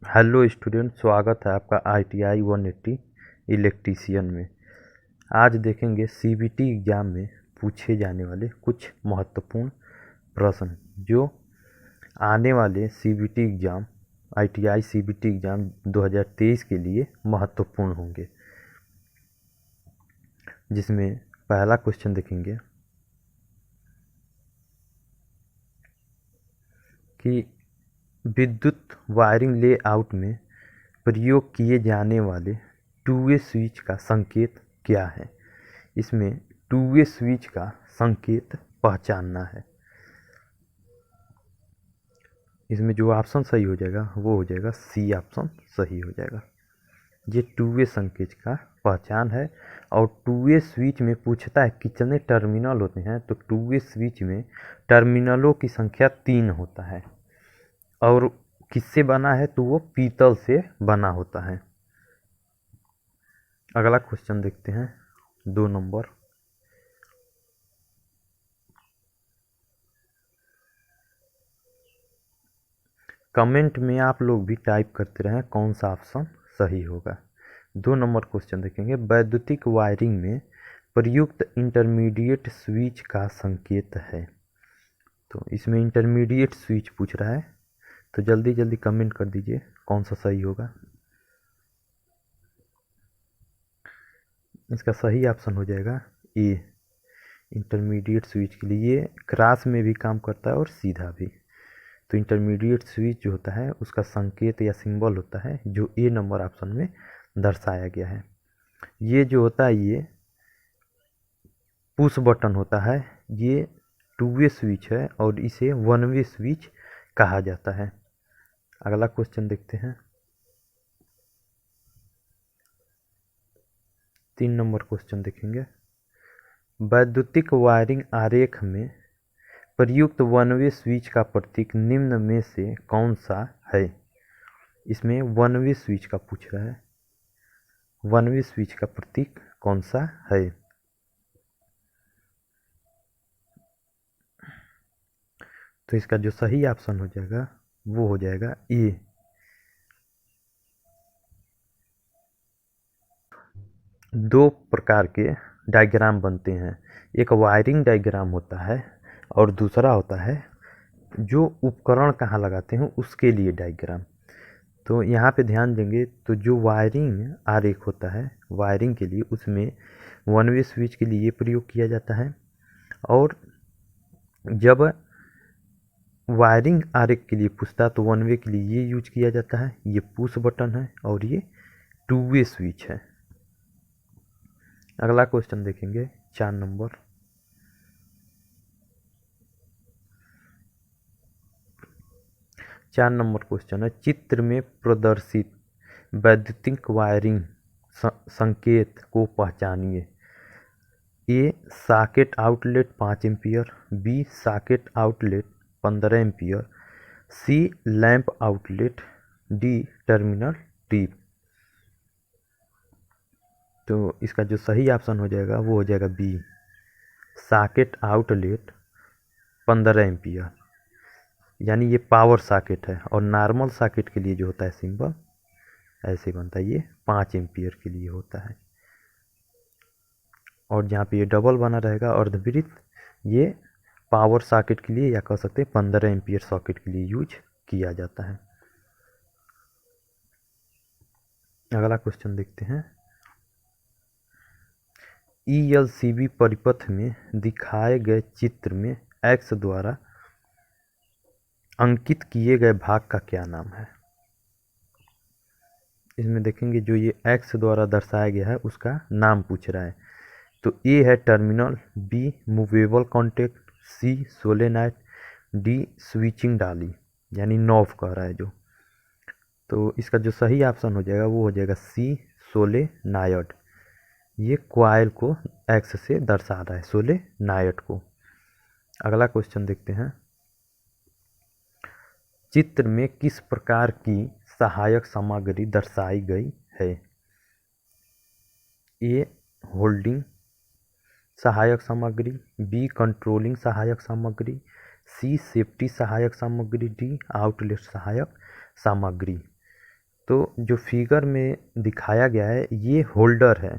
Hello student, स्वागत है आपका ITI 180 इलेक्ट्रीशियन में। आज देखेंगे CBT एग्ज़ाम में पूछे जाने वाले कुछ महत्वपूर्ण प्रश्न जो आने वाले CBT exam ITI CBT exam 2023 के लिए महत्वपूर्ण होंगे। जिसमें पहला क्वेश्चन देखेंगे कि विद्युत वायरिंग लेआउट में प्रयोग किए जाने वाले टू वे स्विच का संकेत क्या है। इसमें टू वे स्विच का संकेत पहचानना है। इसमें जो ऑप्शन सही हो जाएगा वो हो जाएगा सी ऑप्शन सही हो जाएगा। ये टू वे संकेत का पहचान है। और टू वे स्विच में पूछता है कितने टर्मिनल होते हैं, तो टू वे स्विच में टर्मिनलों की संख्या 3 होता है। और किससे बना है, तो वो पीतल से बना होता है। अगला क्वेश्चन देखते हैं 2 नंबर। कमेंट में आप लोग भी टाइप करते रहें कौन सा ऑप्शन सही होगा। 2 नंबर क्वेश्चन देखेंगे, वैद्युतिक वायरिंग में प्रयुक्त इंटरमीडिएट स्विच का संकेत है। तो इसमें इंटरमीडिएट स्विच पूछ रहा है, तो जल्दी जल्दी कमेंट कर दीजिए कौन सा सही होगा। इसका सही ऑप्शन हो जाएगा ए। इंटरमीडिएट स्विच के लिए ये क्रॉस में भी काम करता है और सीधा भी। तो इंटरमीडिएट स्विच जो होता है उसका संकेत या सिंबल होता है जो ए नंबर ऑप्शन में दर्शाया गया है। ये जो होता है ये पुश बटन होता है। ये टू वे स्विच है और इसे वन वे स्विच कहा जाता है। अगला क्वेश्चन देखते हैं 3 नंबर क्वेश्चन देखेंगे, वैद्युतिक वायरिंग आरेख में प्रयुक्त वन वे स्विच का प्रतीक निम्न में से कौन सा है। इसमें वन वे स्विच का पूछ रहा है, वन वे स्विच का प्रतीक कौन सा है। तो इसका जो सही ऑप्शन हो जाएगा वो हो जाएगा ए। दो प्रकार के डायग्राम बनते हैं, एक वायरिंग डायग्राम होता है और दूसरा होता है जो उपकरण कहाँ लगाते हैं उसके लिए डायग्राम। तो यहाँ पे ध्यान देंगे तो जो वायरिंग आरेख होता है वायरिंग के लिए, उसमें वन वे स्विच के लिए प्रयोग किया जाता है। और जब वायरिंग आरेख के लिए पूछता है तो वन वे के लिए ये यूज किया जाता है। ये पुश बटन है और ये टू वे स्विच है। अगला क्वेश्चन देखेंगे 4 नंबर। चार नंबर क्वेश्चन है, चित्र में प्रदर्शित वैद्युतिक वायरिंग संकेत को पहचानिए। A socket outlet 5 ampere, B socket outlet 15 ampere, C lamp outlet, D terminal tip. तो इसका जो सही ऑप्शन हो जाएगा वो हो जाएगा बी, सॉकेट आउटलेट 15 एम्पियर। यानी ये पावर सॉकेट है। और नॉर्मल सॉकेट के लिए जो होता है सिंबल ऐसे बनता है, ये 5 एम्पियर के लिए होता है। और जहाँ पे ये डबल बना रहेगा अर्धवृत्त, ये पावर सॉकेट के लिए या कह सकते हैं 15 एम्पियर सॉकेट के लिए यूज किया जाता है। अगला क्वेश्चन देखते हैं, ELCB परिपथ में दिखाए गए चित्र में X द्वारा अंकित किए गए भाग का क्या नाम है। इसमें देखेंगे जो ये X द्वारा दर्शाया गया है उसका नाम पूछ रहा है। तो ए है टर्मिनल, बी मूवेबल कॉन्टेक्ट, सी सोलेनाइट, डी स्विचिंग डाली यानी नॉब कह रहा है जो। तो इसका जो सही ऑप्शन हो जाएगा वो हो जाएगा सी सोलेनाइट। ये क्वाइल को एक्स से दर्शा रहा है, सोलेनाइट को। अगला क्वेश्चन देखते हैं, चित्र में किस प्रकार की सहायक सामग्री दर्शाई गई है। ए होल्डिंग सहायक सामग्री, बी कंट्रोलिंग सहायक सामग्री, सी सेफ्टी सहायक सामग्री, डी आउटलेट सहायक सामग्री। तो जो फिगर में दिखाया गया है ये होल्डर है,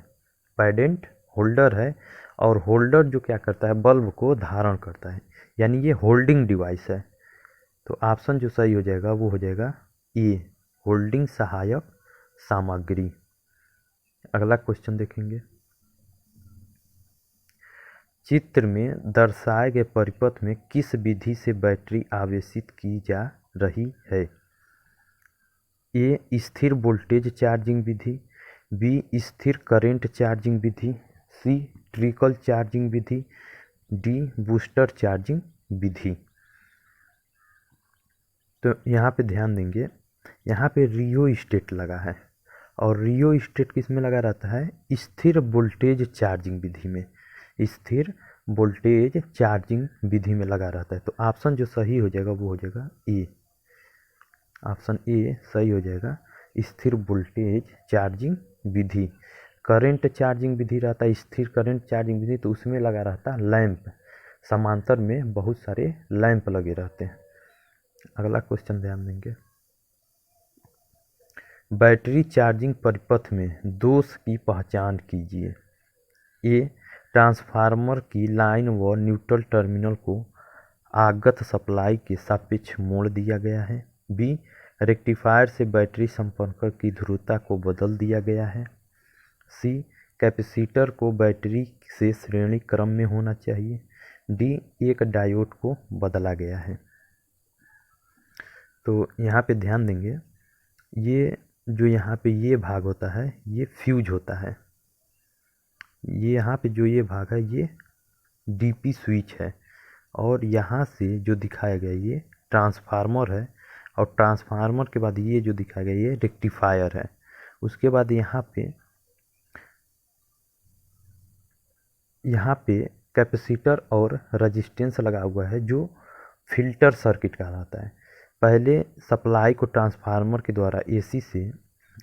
पेडेंट होल्डर है, और होल्डर जो क्या करता है बल्ब को धारण करता है, यानी ये होल्डिंग डिवाइस है। तो ऑप्शन जो सही हो जाएगा वो हो जाएगा ए, होल्डिंग सहायक सामग्री। अगला क्वेश्चन देखेंगे। चित्र में दर्शाए गए परिपथ में किस विधि से बैटरी आवेशित की जा रही है? ए स्थिर वोल्टेज चार्जिंग विधि, बी स्थिर करंट चार्जिंग विधि, सी ट्रिकल चार्जिंग विधि, डी बूस्टर चार्जिंग विधि। तो यहाँ पे ध्यान देंगे, यहाँ पे रियो स्टेट लगा है, और रियो स्टेट किस में लगा रहता है? स्थिर वोल्टेज चार्जिंग विधि में, स्थिर वोल्टेज चार्जिंग विधि में लगा रहता है। तो ऑप्शन जो सही हो जाएगा वो हो जाएगा ए, ऑप्शन ए सही हो जाएगा, स्थिर वोल्टेज चार्जिंग विधि। करंट चार्जिंग विधि रहता है स्थिर करंट चार्जिंग विधि, तो उसमें लगा रहता है लैंप, समांतर में बहुत सारे लैंप लगे रहते हैं। अगला क्वेश्चन ध्यान देंगे। बैटरी चार्जिंग परिपथ में दोष की पहचान कीजिए। ए ट्रांसफार्मर की लाइन व न्यूट्रल टर्मिनल को आगत सप्लाई के सापेक्ष मोड़ दिया गया है। बी रेक्टिफायर से बैटरी संपर्क की ध्रुवता को बदल दिया गया है। सी कैपेसिटर को बैटरी से श्रेणी क्रम में होना चाहिए। डी एक डायोड को बदला गया है। तो यहाँ पे ध्यान देंगे, ये जो यहाँ पे ये भाग होता है ये फ्यूज होता है, ये यहाँ पे जो ये भाग है ये डीपी स्विच है, और यहाँ से जो दिखाया गया ये ट्रांसफार्मर है, और ट्रांसफार्मर के बाद ये जो दिखाया गया ये रेक्टिफायर है। उसके बाद यहाँ पे कैपेसिटर और रेजिस्टेंस लगा हुआ है जो फिल्टर सर्किट कहलाता है। पहले सप्लाई को ट्रांसफार्मर के द्वारा एसी से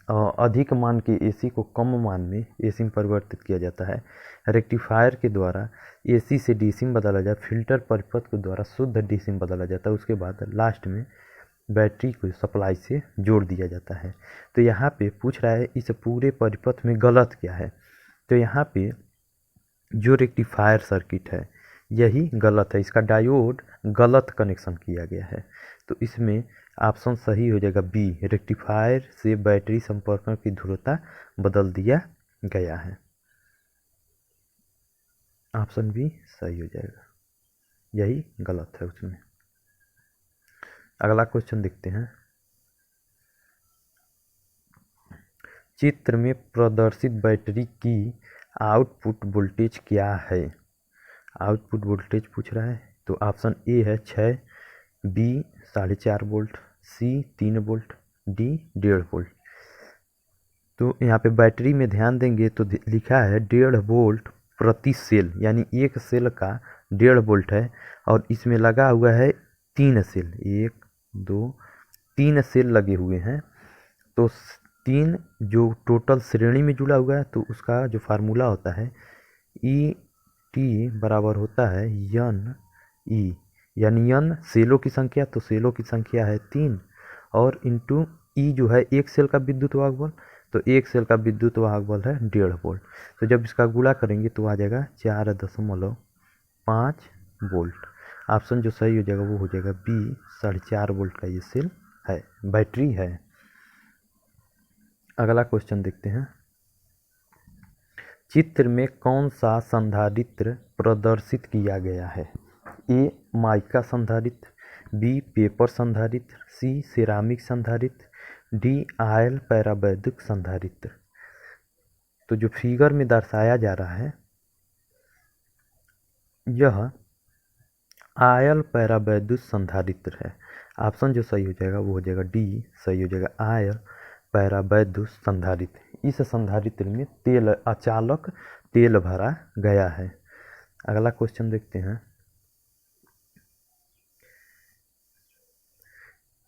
अधिक मान के एसी को कम मान में एसी में परिवर्तित किया जाता है। रेक्टिफायर के द्वारा एसी से डीसी में बदला जाता है। फिल्टर परिपथ के द्वारा शुद्ध डीसी में बदला जाता है। उसके बाद लास्ट में बैटरी को सप्लाई से जोड़ दिया जाता है। तो यहाँ पे पूछ रहा है इस पूरे परिपथ में गलत क्या है? तो यहाँ पे जो रेक्टिफायर सर्किट है यही गलत है, इसका डायोड गलत कनेक्शन किया गया है। तो इसमें ऑप्शन सही हो जाएगा बी, रेक्टिफायर से बैटरी संपर्क की ध्रुवता बदल दिया गया है। ऑप्शन बी सही हो जाएगा, यही गलत है उसमें। अगला क्वेश्चन देखते हैं। चित्र में प्रदर्शित बैटरी की आउटपुट वोल्टेज क्या है? आउटपुट वोल्टेज पूछ रहा है। तो ऑप्शन ए है 6, बी 4.5 वोल्ट, सी 3 वोल्ट, डी 1.5 वोल्ट। तो यहाँ पे बैटरी में ध्यान देंगे तो लिखा है 1.5 वोल्ट प्रति सेल, यानी एक सेल का 1.5 वोल्ट है, और इसमें लगा हुआ है 3 सेल, 1 2 3 सेल लगे हुए हैं। तो 3 जो टोटल श्रेणी में जुड़ा हुआ है, तो उसका जो फार्मूला होता है ई टी बराबर होता है यन ई, यानी यन सेलों की संख्या, तो सेलों की संख्या है 3, और इंटू ई जो है एक सेल का विद्युत वाहक बल, तो एक सेल का विद्युत वाहक बल है 1.5 वोल्ट। तो जब इसका गुणा करेंगे तो आ जाएगा 4.5 वोल्ट। ऑप्शन जो सही हो जाएगा वो हो जाएगा बी, 4.5 वोल्ट का ये सेल है, बैटरी है। अगला क्वेश्चन देखते हैं। चित्र में कौन सा संधारित्र प्रदर्शित किया गया है? ए माइका संधारित्र, बी पेपर संधारित्र, सी सिरामिक संधारित्र, डी आयल पैरावैद्युत संधारित्र। तो जो फिगर में दर्शाया जा रहा है यह आयल पैरावैद्युत संधारित्र है। ऑप्शन जो सही हो जाएगा वो हो जाएगा डी, सही हो जाएगा आयल पैरावैद्युत संधारित्र। इस संधारित्र में अचालक तेल भरा गया है। अगला क्वेश्चन देखते हैं।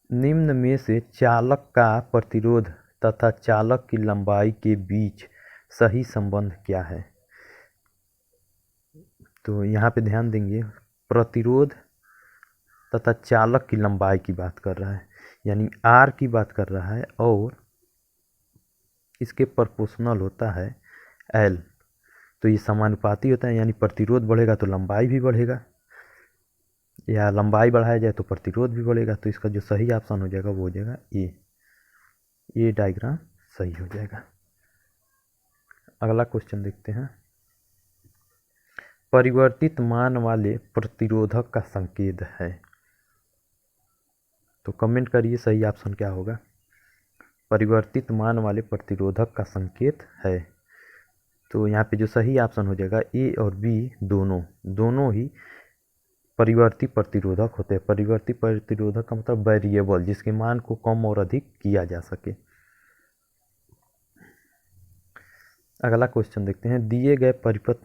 निम्न में से चालक का प्रतिरोध तथा चालक की लंबाई के बीच सही संबंध क्या है? तो यहाँ पे ध्यान देंगे, प्रतिरोध तथा चालक की लंबाई की बात कर रहा है, यानी आर की बात कर रहा है, और इसके प्रोपोर्शनल होता है L। तो ये समानुपाती होता है, यानी प्रतिरोध बढ़ेगा तो लंबाई भी बढ़ेगा, या लंबाई बढ़ाया जाए तो प्रतिरोध भी बढ़ेगा। तो इसका जो सही ऑप्शन हो जाएगा वो हो जाएगा ये डायग्राम सही हो जाएगा। अगला क्वेश्चन देखते हैं। परिवर्तित मान वाले प्रतिरोधक का संकेत है। तो कमेंट करिए सही ऑप्शन क्या होगा। परिवर्तित मान वाले प्रतिरोधक का संकेत है। तो यहाँ पे जो सही ऑप्शन हो जाएगा ए और बी दोनों ही परिवर्ती प्रतिरोधक होते हैं। परिवर्ती प्रतिरोधक का मतलब वेरिएबल, जिसके मान को कम और अधिक किया जा सके। अगला क्वेश्चन देखते हैं। दिए गए परिपथ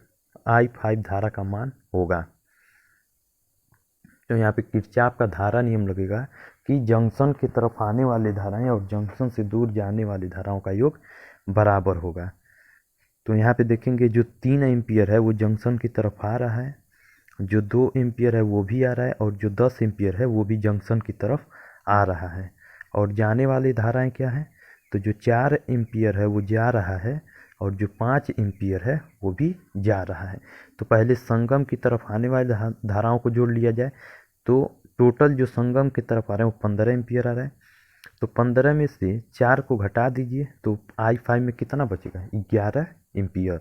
I5 धारा का मान होगा। तो यहाँ पे किरचॉफ का धारा नियम लगेगा कि जंक्शन की तरफ आने वाली धाराएं और जंक्शन से दूर जाने वाली धाराओं का योग बराबर होगा। तो यहाँ पे देखेंगे जो 3 एम्पियर है वो जंक्शन की तरफ आ रहा है, जो 2 एम्पियर है वो भी आ रहा है, और जो 10 एम्पियर है वो भी जंक्शन की तरफ आ रहा है। और जाने वाली धाराएं क्या है, तो जो 4 एम्पियर है वो जा रहा है, और जो 5 एम्पियर है वो भी जा रहा है। तो पहले संगम की तरफ आने वाली धाराओं को जोड़ लिया जाए, तो टोटल जो संगम की तरफ आ रहे हैं वो 15 एम्पियर आ रहा है। तो 15 में से 4 को घटा दीजिए तो I5 में कितना बचेगा, 11 एम्पियर।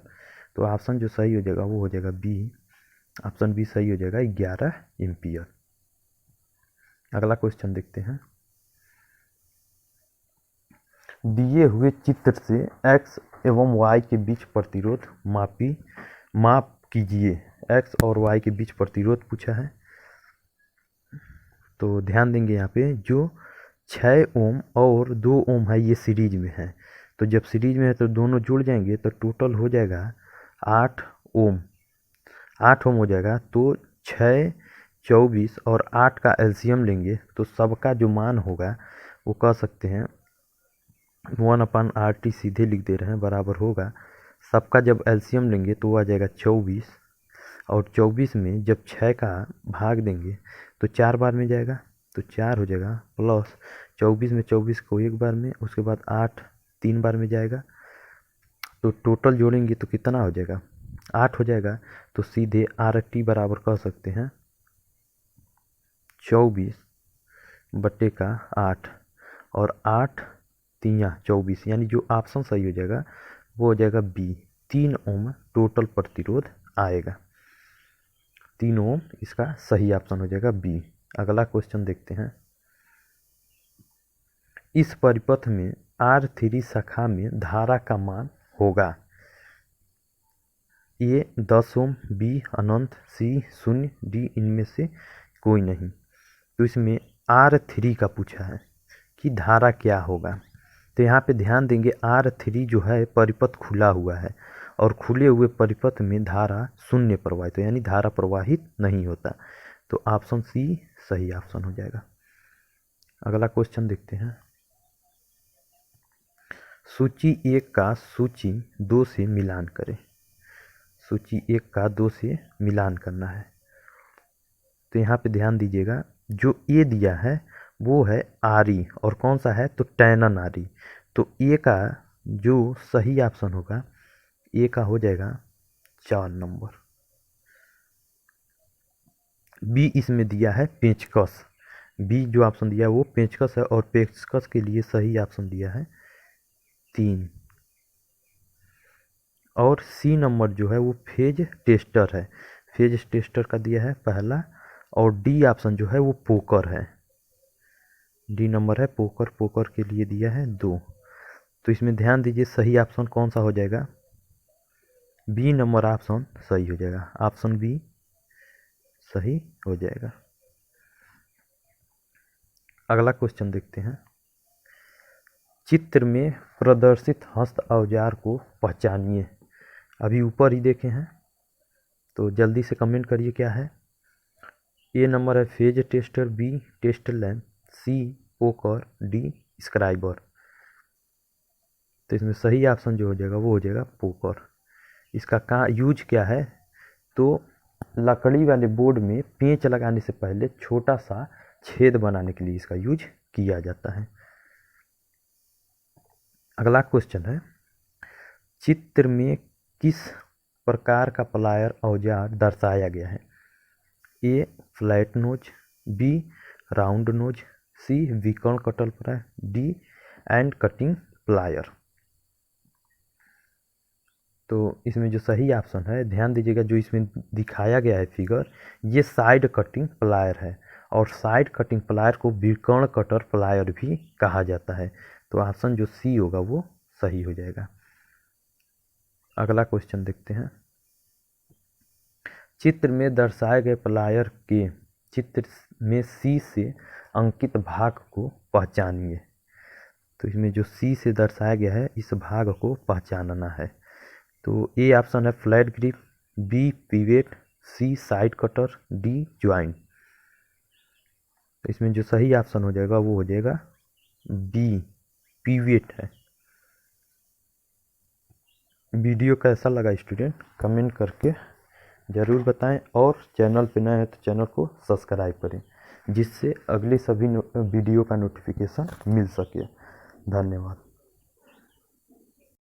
तो ऑप्शन जो सही हो जाएगा वो हो जाएगा बी। ऑप्शन बी सही हो जाएगा, 11 एम्पियर। अगला क्वेश्चन देखते हैं। दिए हुए चित्र से x एवं y के बीच प्रतिरोध माप कीजिए। x और y के बीच प्रतिरोध पूछा है। तो ध्यान देंगे यहाँ पे जो 6 ओम और 2 ओम है ये सीरीज में है। तो जब सीरीज में है तो दोनों जुड़ जाएंगे तो टोटल हो जाएगा 8 ओम। 8 ओम हो जाएगा। तो 6, 24 और 8 का एलसीएम लेंगे तो सबका जो मान होगा वो कह सकते हैं 1/RT सीधे लिख दे रहे हैं, बराबर होगा। सबका जब एलसीएम लेंगे तो वो आ जाएगा 24, और 24 में जब 6 का भाग देंगे तो 4 बार में जाएगा, तो 4 हो जाएगा, प्लस 24 में 24 को 1 बार में, उसके बाद 8 3 बार में जाएगा। तो टोटल जोड़ेंगे तो कितना हो जाएगा, 8 हो जाएगा। तो सीधे RT बराबर कह सकते हैं 24/8, और 8 3 24, यानी जो ऑप्शन सही हो जाएगा वो हो जाएगा बी। 3 ओम टोटल प्रतिरोध आएगा। 3 ओम इसका सही ऑप्शन हो जाएगा बी। अगला क्वेश्चन देखते हैं। इस परिपथ में R3 शाखा में धारा का मान होगा। ए 10 ओम, बी अनंत, सी 0, डी इनमें से कोई नहीं। तो इसमें R3 का पूछा है कि धारा क्या होगा। तो यहाँ पे ध्यान देंगे R3 जो है परिपथ खुला हुआ है, और खुले हुए परिपथ में धारा शून्य प्रवाहित, यानी धारा प्रवाहित नहीं होता। तो ऑप्शन सी सही ऑप्शन हो जाएगा। अगला क्वेश्चन देखते हैं। सूची 1 का सूची 2 से मिलान करें। सूची 1 का 2 से मिलान करना है। तो यहाँ पे ध्यान दीजिएगा जो ए दिया है वो है RE, और कौन सा है तो टैनन RE। तो ए का जो सही ऑप्शन होगा, ए का हो जाएगा 4 नंबर। बी इसमें दिया है पेचकस। बी जो ऑप्शन दिया है वो पेचकस है, और पेचकस के लिए सही ऑप्शन दिया है 3। और सी नंबर जो है वो फेज टेस्टर है। फेज टेस्टर का दिया है पहला, और डी ऑप्शन जो है वो पोकर है। डी नंबर है पोकर, पोकर के लिए दिया है 2। तो इसमें ध्यान दीजिए सही ऑप्शन कौन सा हो जाएगा, बी नंबर ऑप्शन सही हो जाएगा। ऑप्शन बी सही हो जाएगा। अगला क्वेश्चन देखते हैं। चित्र में प्रदर्शित हस्त औजार को पहचानिए। अभी ऊपर ही देखे हैं, तो जल्दी से कमेंट करिए क्या है। ए नंबर है phase tester, B test lamp, C poker, D scriber. तो इसमें सही ऑप्शन जो हो जाएगा वो हो जाएगा पोकर। इसका यूज क्या है, तो लकड़ी वाले बोर्ड में पेंच लगाने से पहले छोटा सा छेद बनाने के लिए इसका यूज किया जाता है। अगला क्वेश्चन है। चित्र में किस प्रकार का प्लायर औजार दर्शाया गया है? A flat nose, B round nose, C विकर्ण cutter plier, D end cutting plier. तो इसमें जो सही ऑप्शन है, ध्यान दीजिएगा, जो इसमें दिखाया गया है फिगर, ये साइड कटिंग प्लायर है और साइड कटिंग प्लायर को विकर्ण कटर प्लायर भी कहा जाता है। तो ऑप्शन जो सी होगा वो सही हो जाएगा। अगला क्वेश्चन देखते हैं। चित्र में दर्शाए गए प्लायर के चित्र में सी से अंकित भाग को पहचानिए। तो इसमें जो सी से दर्शाया गया है, इस भाग को पहचानना है। तो ए ऑप्शन है फ्लैट ग्रिप, बी पिवेट, सी साइड कटर, डी ज्वाइंट। तो इसमें जो सही ऑप्शन हो जाएगा वो हो जाएगा बी पिवेट है। वीडियो कैसा लगा स्टूडेंट, कमेंट करके ज़रूर बताएं और चैनल पे नए हैं तो चैनल को सब्सक्राइब करें, जिससे अगली सभी वीडियो का नोटिफिकेशन मिल सके। धन्यवाद।